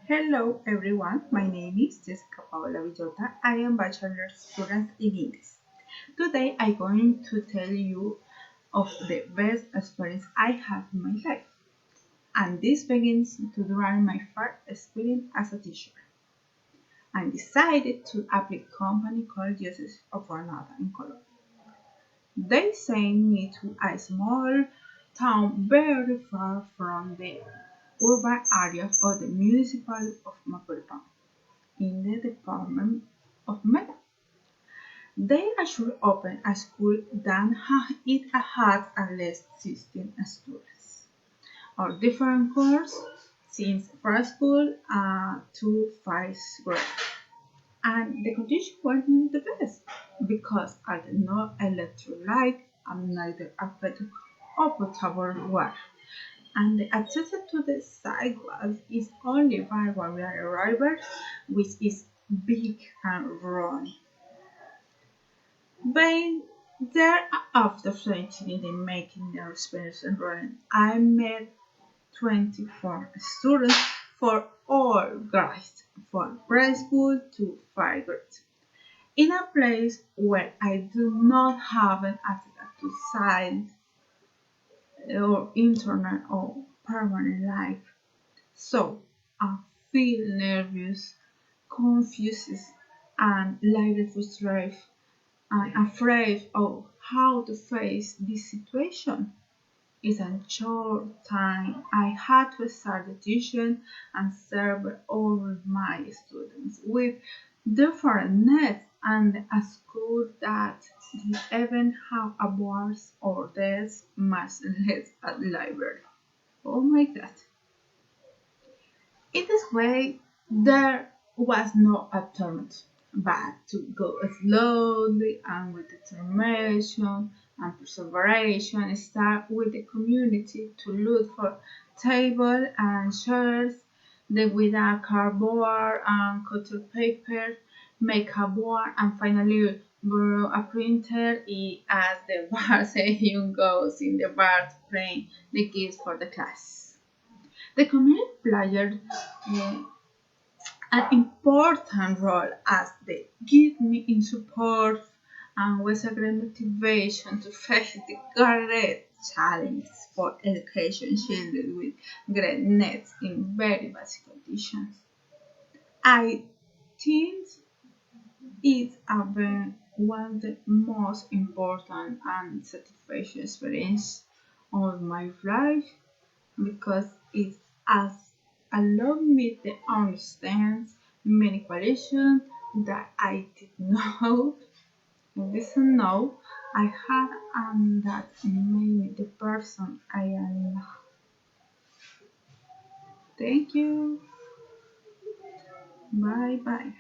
Hello everyone, my name is Jessica Paola Villota. I am bachelor student in English. Today I'm going to tell you of the best experience I had in my life. And this begins to during my first experience as a teacher. I decided to apply a company called Jesus of Granada in Colombia. They sent me to a small town very far from the urban areas of the municipality of Mapulpan in the department of Meta. They actually opened a school that it had at least 16 students, or different courses since preschool to 5th grade. And the conditions weren't the best because I did not electrolyte and neither affected or potable water. And the access to the sidewalk is only by when we are arrivals, which is big and wrong. But there after finishing the making the experience and running, I met 24 students for all grades, from preschool to 5th grade, in a place where I do not have an access to science or internet or permanent life. So I feel nervous, confused, and little frustrated. I'm afraid of how to face this situation. In a short time, I had to start teaching and serve all my students with different needs and a school that didn't even have a boards or desk, much less a library. Oh my god. In this way, there was no alternative but to go slowly and with determination and perseverance, start with the community to look for table and chairs, then with a cardboard and cutter paper, make a board, and finally borrow a printer as the bar saying goes in the bar to print the gifts for the class. The community played an important role as they give me in support and was a great motivation to face the great challenges for education children with great needs in very basic conditions. I think it's been one of the most important and satisfying experience of my life because it has allowed me to understand many questions that I did not didn't know I had and that made me the person I am now. Thank you. Bye bye.